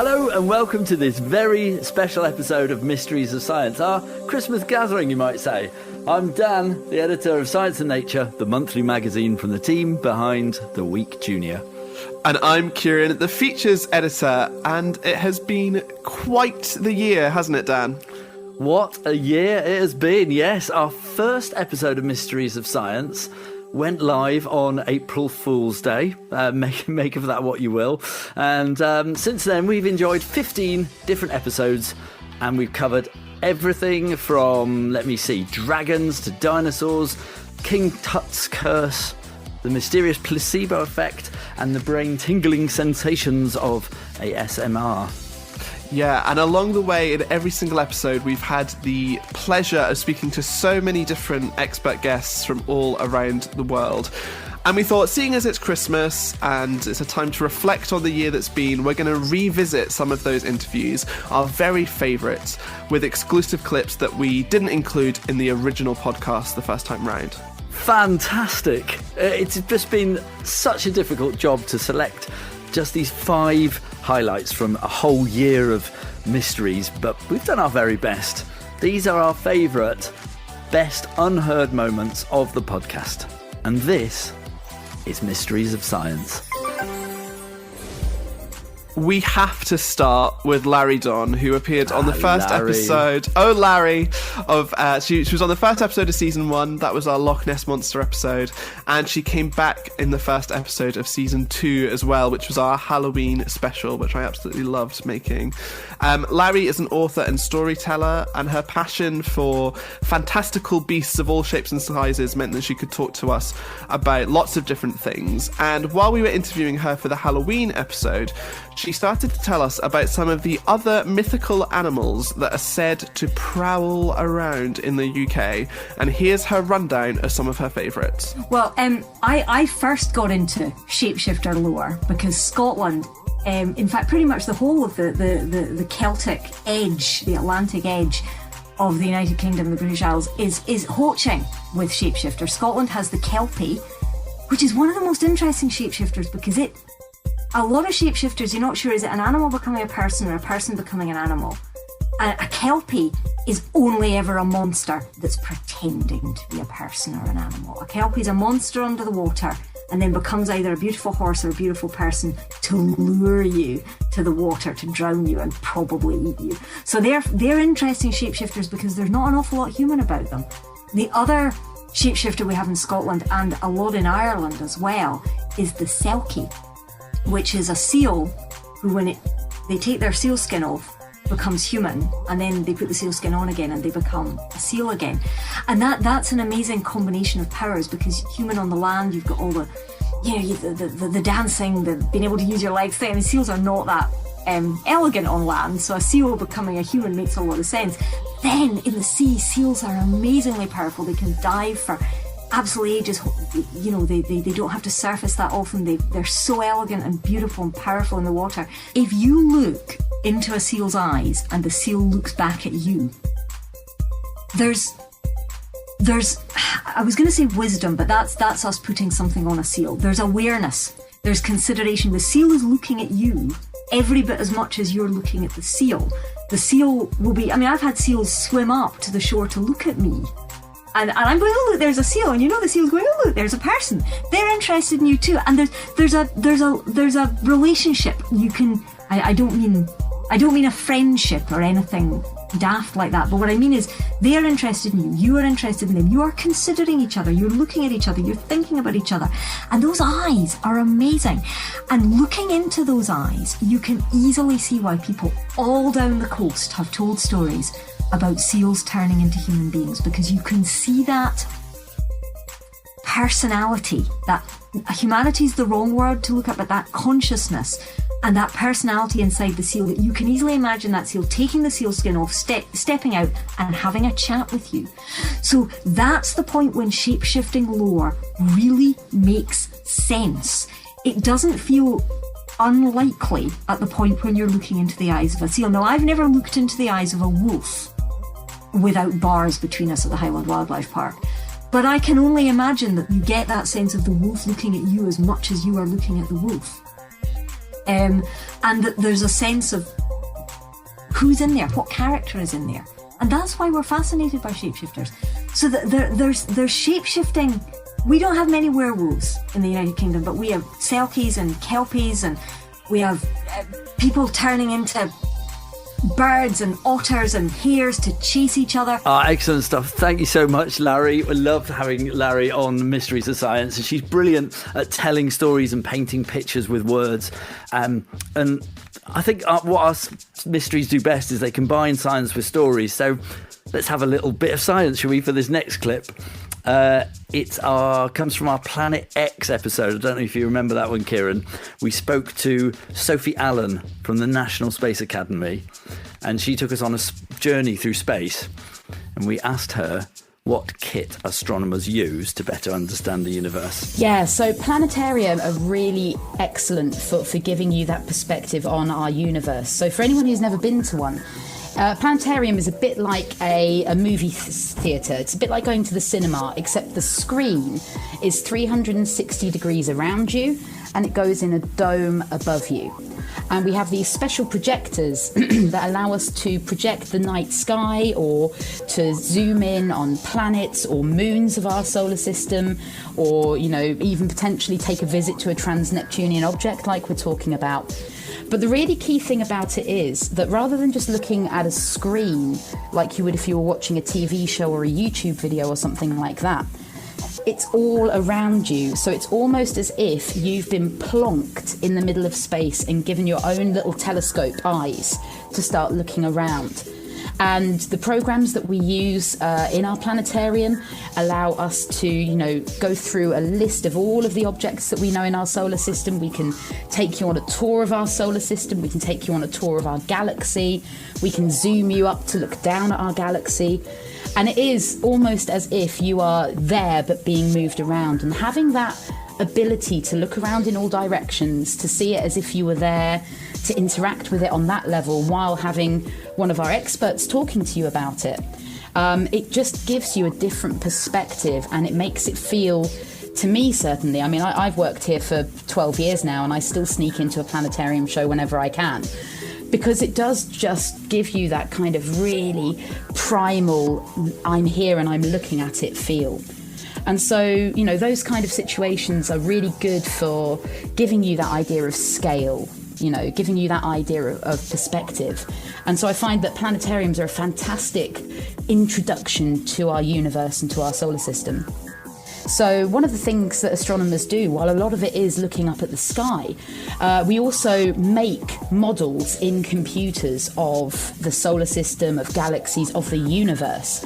Hello and welcome to this very special episode of Mysteries of Science, our Christmas gathering, you might say. I'm Dan, the editor of Science+Nature, the monthly magazine from the team behind The Week Junior. And I'm Kieran, the features editor, and it has been quite the year, hasn't it, Dan? What a year it has been, yes. Our first episode of Mysteries of Science went live on April Fool's Day. Make of that what you will. And since then, we've enjoyed 15 different episodes, and we've covered everything from, dragons to dinosaurs, King Tut's curse, the mysterious placebo effect, and the brain-tingling sensations of ASMR. Yeah, and along the way, in every single episode, we've had the pleasure of speaking to so many different expert guests from all around the world. And we thought, seeing as it's Christmas and it's a time to reflect on the year that's been, we're going to revisit some of those interviews, our very favourites, with exclusive clips that we didn't include in the original podcast the first time round. Fantastic. It's just been such a difficult job to select just these 5 highlights from a whole year of mysteries, but we've done our very best. These are our favourite, best unheard moments of the podcast. And this is Mysteries of Science. We have to start with Larry Don, who appeared on the first episode. Oh, Larry! She was on the first episode of season 1. That was our Loch Ness Monster episode. And she came back in the first episode of season 2 as well, which was our Halloween special, which I absolutely loved making. Larry is an author and storyteller, and her passion for fantastical beasts of all shapes and sizes meant that she could talk to us about lots of different things. And while we were interviewing her for the Halloween episode, she started to tell us about some of the other mythical animals that are said to prowl around in the UK. And here's her rundown of some of her favourites. Well, I first got into shapeshifter lore because Scotland, in fact, pretty much the whole of the Celtic edge, the Atlantic edge of the United Kingdom, the British Isles, is hoaching with shapeshifters. Scotland has the Kelpie, which is one of the most interesting shapeshifters because a lot of shapeshifters, you're not sure, is it an animal becoming a person or a person becoming an animal? A Kelpie is only ever a monster that's pretending to be a person or an animal. A Kelpie is a monster under the water and then becomes either a beautiful horse or a beautiful person to lure you to the water, to drown you and probably eat you. So they're interesting shapeshifters because there's not an awful lot human about them. The other shapeshifter we have in Scotland, and a lot in Ireland as well, is the Selkie, which is a seal who, when they take their seal skin off, becomes human, and then they put the seal skin on again and they become a seal again. And that's an amazing combination of powers, because human on the land, you've got all the dancing, the being able to use your legs thing. I mean, seals are not that elegant on land, so a seal becoming a human makes a lot of sense. Then in the sea, seals are amazingly powerful. They can dive for absolute ages. You know, they don't have to surface that often. They're so elegant and beautiful and powerful in the water. If you look into a seal's eyes and the seal looks back at you, there's I was going to say wisdom, but that's us putting something on a seal. There's awareness, there's consideration. The seal is looking at you every bit as much as you're looking at the seal. The seal will be, I mean, I've had seals swim up to the shore to look at me. And I'm going, oh look, there's a seal, and you know the seal's going, oh look, there's a person. They're interested in you too, and there's a relationship. You can, I don't mean a friendship or anything daft like that, but what I mean is they're interested in you, you are interested in them, you are considering each other, you're looking at each other, you're thinking about each other, and those eyes are amazing. And looking into those eyes, you can easily see why people all down the coast have told stories about seals turning into human beings, because you can see that personality, that humanity is the wrong word to look at, but that consciousness and that personality inside the seal, that you can easily imagine that seal taking the seal skin off, stepping out and having a chat with you. So that's the point when shape-shifting lore really makes sense. It doesn't feel unlikely at the point when you're looking into the eyes of a seal. Now, I've never looked into the eyes of a wolf without bars between us at the Highland Wildlife Park, but I can only imagine that you get that sense of the wolf looking at you as much as you are looking at the wolf. and that there's a sense of who's in there, what character is in there. And that's why we're fascinated by shapeshifters. So that there's shape-shifting. We don't have many werewolves in the United Kingdom, but we have selkies and kelpies, and we have people turning into birds and otters and hares to chase each other. Excellent stuff. Thank you so much, Larry. We love having Larry on Mysteries of Science, and she's brilliant at telling stories and painting pictures with words. And I think what our mysteries do best is they combine science with stories. So let's have a little bit of science, shall we, for this next clip? It comes from our Planet X episode. I don't know if you remember that one, Kieran. We spoke to Sophie Allen from the National Space Academy, and she took us on a journey through space, and we asked her what kit astronomers use to better understand the universe. Yeah, so planetarium are really excellent for giving you that perspective on our universe. So for anyone who's never been to one, planetarium is a bit like a movie theatre. It's a bit like going to the cinema, except the screen is 360 degrees around you, and it goes in a dome above you. And we have these special projectors that allow us to project the night sky, or to zoom in on planets or moons of our solar system, or, even potentially take a visit to a trans-Neptunian object like we're talking about. But the really key thing about it is that rather than just looking at a screen like you would if you were watching a TV show or a YouTube video or something like that, it's all around you. So it's almost as if you've been plonked in the middle of space and given your own little telescope eyes to start looking around. And the programs that we use in our planetarium allow us to, go through a list of all of the objects that we know in our solar system. We can take you on a tour of our solar system. We can take you on a tour of our galaxy. We can zoom you up to look down at our galaxy. And it is almost as if you are there but being moved around. And having that ability to look around in all directions, to see it as if you were there, to interact with it on that level while having one of our experts talking to you about it. It just gives you a different perspective, and it makes it feel, to me certainly, I've worked here for 12 years now, and I still sneak into a planetarium show whenever I can, because it does just give you that kind of really primal, I'm here and I'm looking at it feel. And so, those kind of situations are really good for giving you that idea of scale, giving you that idea of perspective. And so I find that planetariums are a fantastic introduction to our universe and to our solar system. So one of the things that astronomers do, while a lot of it is looking up at the sky, we also make models in computers of the solar system, of galaxies, of the universe.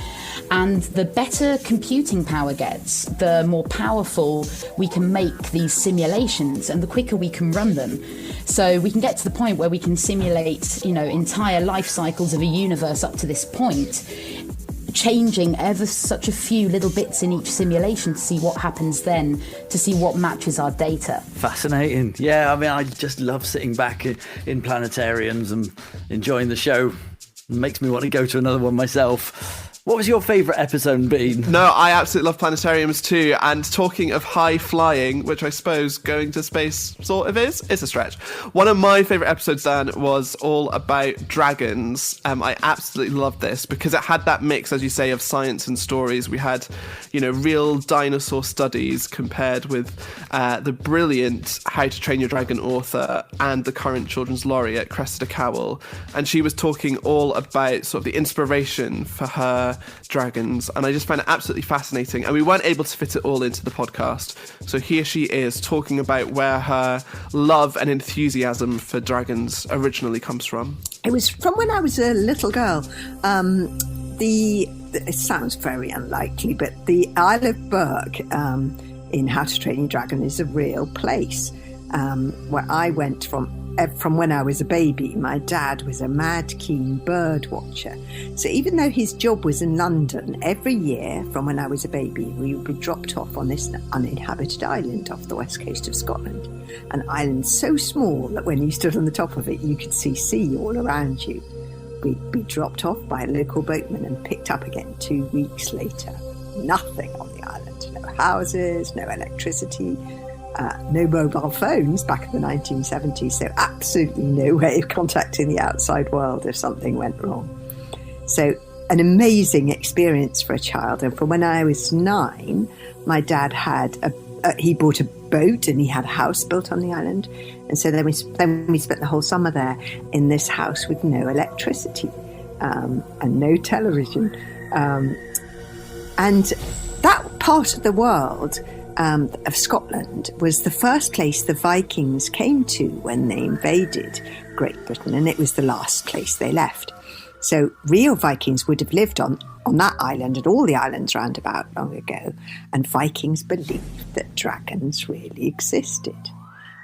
And the better computing power gets, the more powerful we can make these simulations, and the quicker we can run them. So we can get to the point where we can simulate, entire life cycles of a universe up to this point, changing ever such a few little bits in each simulation to see what happens then, to see what matches our data. Fascinating. Yeah, I just love sitting back in planetariums and enjoying the show. It makes me want to go to another one myself. What was your favourite episode, Bean? No, I absolutely love planetariums too. And talking of high flying, which I suppose going to space sort of is, it's a stretch. One of my favourite episodes, Dan, was all about dragons. I absolutely loved this because it had that mix, as you say, of science and stories. We had, real dinosaur studies compared with the brilliant How to Train Your Dragon author and the current children's laureate, Cressida Cowell. And she was talking all about sort of the inspiration for her dragons, and I just found it absolutely fascinating, and we weren't able to fit it all into the podcast, so here she is talking about where her love and enthusiasm for dragons originally comes from. It was from when I was a little girl. It sounds very unlikely, but the Isle of Burke in How to Train Your Dragon is a real place where I went from when I was a baby. My dad was a mad keen bird watcher. So even though his job was in London, every year from when I was a baby, we would be dropped off on this uninhabited island off the west coast of Scotland. An island so small that when you stood on the top of it, you could see sea all around you. We'd be dropped off by a local boatman and picked up again 2 weeks later. Nothing on the island. No houses, no electricity, no mobile phones back in the 1970s, so absolutely no way of contacting the outside world if something went wrong. So an amazing experience for a child. And from when I was 9, my dad had he bought a boat and he had a house built on the island. And so then we spent the whole summer there in this house with no electricity and no television. And that part of the world of Scotland was the first place the Vikings came to when they invaded Great Britain, and it was the last place they left. So real Vikings would have lived on that island and all the islands round about long ago, and Vikings believed that dragons really existed.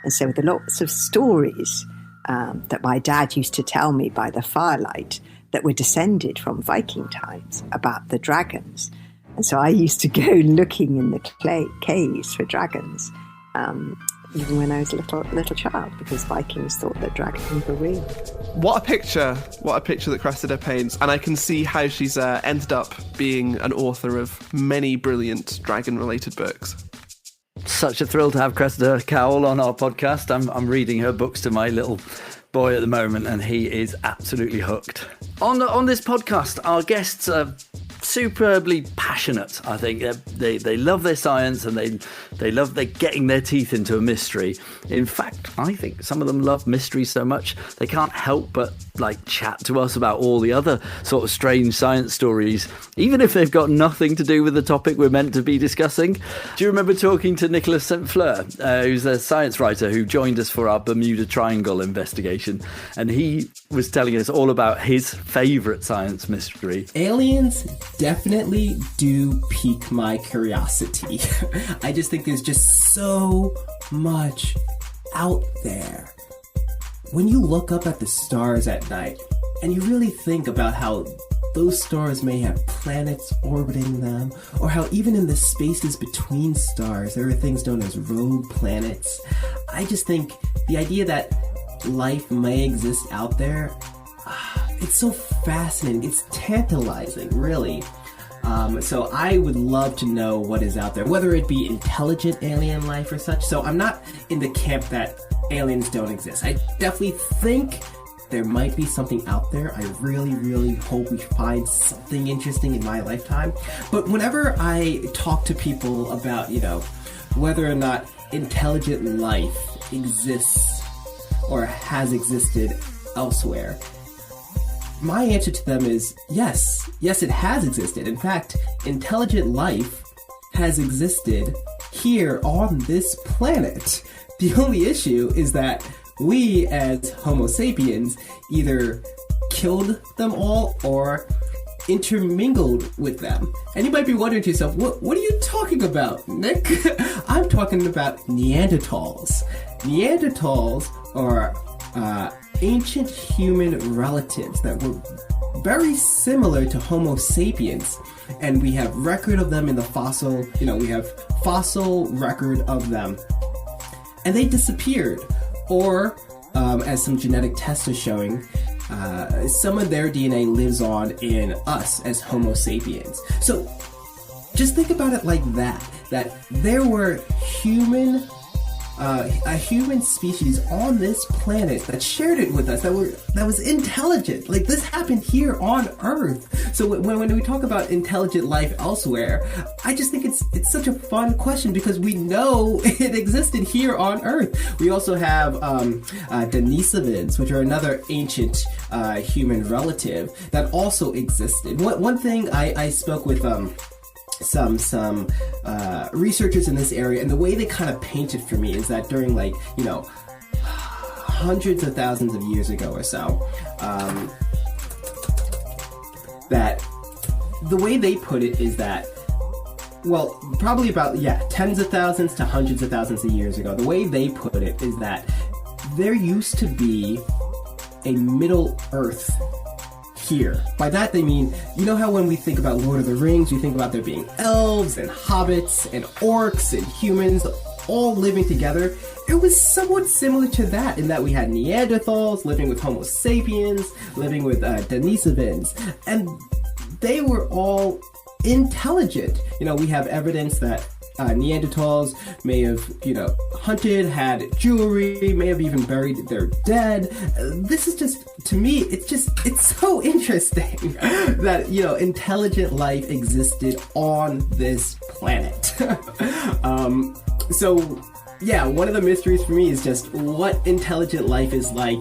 And so there were lots of stories that my dad used to tell me by the firelight that were descended from Viking times about the dragons. And so I used to go looking in the caves for dragons, even when I was a little child, because Vikings thought that dragons were real. What a picture that Cressida paints. And I can see how she's ended up being an author of many brilliant dragon-related books. Such a thrill to have Cressida Cowell on our podcast. I'm reading her books to my little boy at the moment, and he is absolutely hooked. On this podcast, our guests are superbly passionate. I think they love their science, and they love getting their teeth into a mystery. In fact, I think some of them love mysteries so much they can't help but chat to us about all the other sort of strange science stories, even if they've got nothing to do with the topic we're meant to be discussing. Do you remember talking to Nicholas St. Fleur, who's a science writer who joined us for our Bermuda Triangle investigation, and he was telling us all about his favourite science mystery? Aliens definitely do pique my curiosity. I just think there's just so much out there. When you look up at the stars at night and you really think about how those stars may have planets orbiting them, or how even in the spaces between stars there are things known as rogue planets, I just think the idea that life may exist out there, it's so fascinating. It's tantalizing, really. So I would love to know what is out there, whether it be intelligent alien life or such. So I'm not in the camp that aliens don't exist. I definitely think there might be something out there. I really, really hope we find something interesting in my lifetime. But whenever I talk to people about, whether or not intelligent life exists or has existed elsewhere, my answer to them is yes, it has existed. In fact, intelligent life has existed here on this planet. The only issue is that we, as Homo sapiens, either killed them all or intermingled with them. And you might be wondering to yourself, what are you talking about, Nick? I'm talking about Neanderthals. Neanderthals are ancient human relatives that were very similar to Homo sapiens, and we have record of them in the fossil, we have fossil record of them, and they disappeared, or as some genetic tests are showing, some of their DNA lives on in us as Homo sapiens. So just think about it like that there were a human species on this planet that shared it with us, that was intelligent. This happened here on Earth. So when we talk about intelligent life elsewhere, I just think it's such a fun question because we know it existed here on Earth. We also have Denisovans, which are another ancient human relative that also existed. One thing I spoke with some researchers in this area, and the way they kind of paint it for me is that during hundreds of thousands of years ago or so, that the way they put it is that, well, probably about tens of thousands to hundreds of thousands of years ago, the way they put it is that there used to be a Middle Earth here. By that they mean, how when we think about Lord of the Rings, we think about there being elves and hobbits and orcs and humans all living together. It was somewhat similar to that, in that we had Neanderthals living with Homo sapiens, living with Denisovans, and they were all intelligent. We have evidence that Neanderthals may have, hunted, had jewelry, may have even buried their dead. This is just, to me, it's so interesting that, intelligent life existed on this planet. So, yeah, one of the mysteries for me is just what intelligent life is like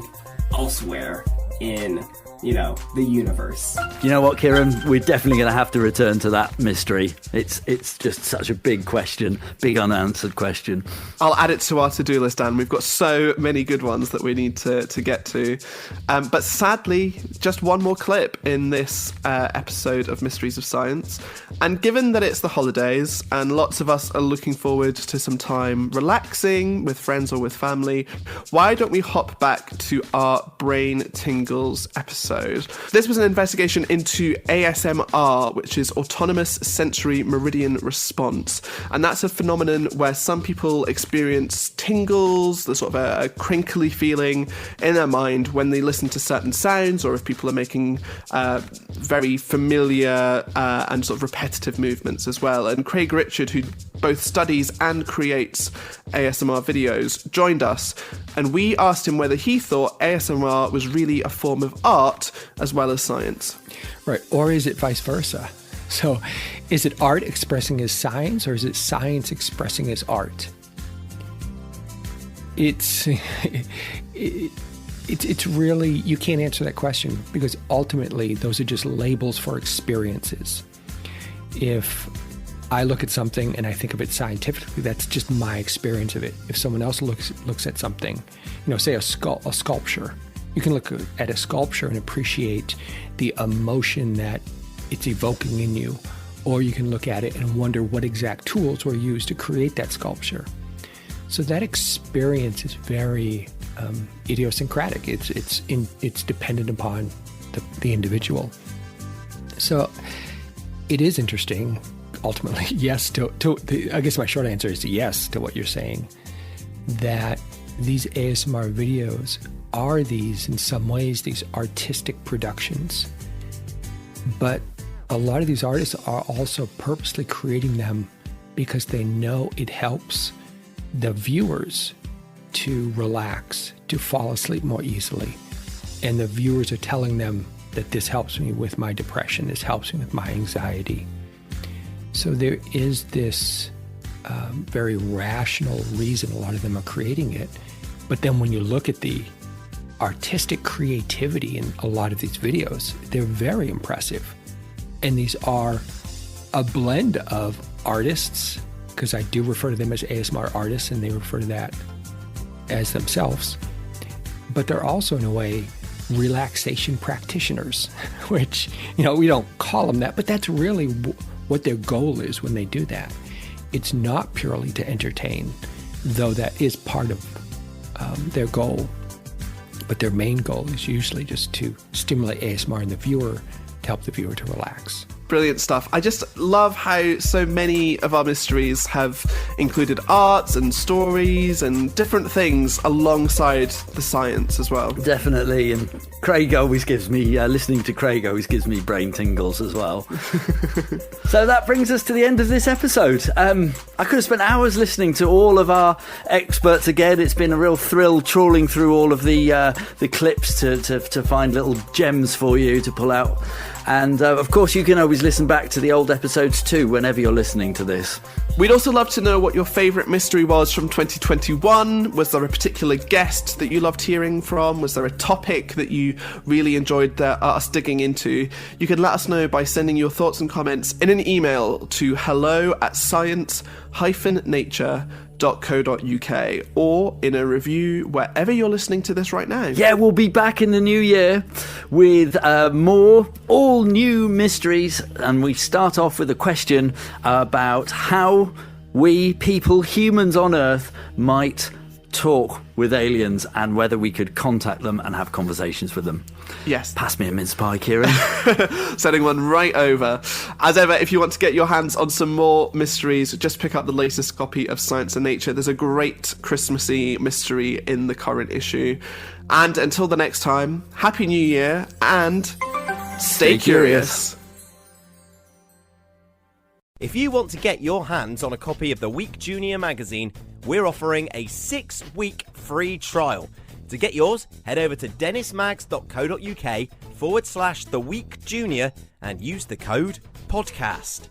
elsewhere in the universe. You know what, Kieran? We're definitely going to have to return to that mystery. It's just such a big question, big unanswered question. I'll add it to our to-do list, Dan. We've got so many good ones that we need to get to. But sadly, just one more clip in this episode of Mysteries of Science. And given that it's the holidays and lots of us are looking forward to some time relaxing with friends or with family, why don't we hop back to our Brain Tingles episode? This was an investigation into ASMR, which is Autonomous Sensory Meridian Response. And that's a phenomenon where some people experience tingles, the sort of a crinkly feeling in their mind when they listen to certain sounds, or if people are making very familiar and sort of repetitive movements as well. And Craig Richard, who both studies and creates ASMR videos, joined us, and we asked him whether he thought ASMR was really a form of art as well as science. Right, or is it vice versa? So is it art expressing as science, or is it science expressing as art? It's really, you can't answer that question, because ultimately those are just labels for experiences. If I look at something and I think of it scientifically, that's just my experience of it. If someone else looks at something, say a sculpture, you can look at a sculpture and appreciate the emotion that it's evoking in you, or you can look at it and wonder what exact tools were used to create that sculpture. So that experience is very idiosyncratic. It's dependent upon the individual. So it is interesting. Ultimately, yes. I guess my short answer is yes to what you're saying. That these ASMR videos are in some ways, these artistic productions. But a lot of these artists are also purposely creating them because they know it helps the viewers to relax, to fall asleep more easily. And the viewers are telling them that this helps me with my depression, this helps me with my anxiety. So there is this very rational reason a lot of them are creating it. But then when you look at the artistic creativity in a lot of these videos, they're very impressive. And these are a blend of artists, because I do refer to them as ASMR artists, and they refer to that as themselves. But they're also, in a way, relaxation practitioners, which, we don't call them that, but that's really what their goal is when they do that. It's not purely to entertain, though that is part of their goal. But their main goal is usually just to stimulate ASMR in the viewer, to help the viewer to relax. Brilliant stuff. I just love how so many of our mysteries have included arts and stories and different things alongside the science as well. Definitely, and Craig always gives me, listening to Craig always gives me brain tingles as well. So that brings us to the end of this episode. I could have spent hours listening to all of our experts again. It's been a real thrill trawling through all of the clips to find little gems for you to pull out. And of course, you can always listen back to the old episodes too, whenever you're listening to this. We'd also love to know what your favourite mystery was from 2021. Was there a particular guest that you loved hearing from? Was there a topic that you really enjoyed us digging into? You can let us know by sending your thoughts and comments in an email to hello@science-nature.co.uk or in a review wherever you're listening to this right now. Yeah, we'll be back in the new year with more all new mysteries, and we start off with a question about how we people, humans on Earth, might talk with aliens and whether we could contact them and have conversations with them. Yes. Pass me a mince pie, Kieran. Sending one right over. As ever, if you want to get your hands on some more mysteries, just pick up the latest copy of Science and Nature. There's a great Christmassy mystery in the current issue. And until the next time, Happy New Year and stay curious. If you want to get your hands on a copy of the Week Junior magazine, we're offering a 6-week free trial. To get yours, head over to dennismags.co.uk/The Week Junior and use the code podcast.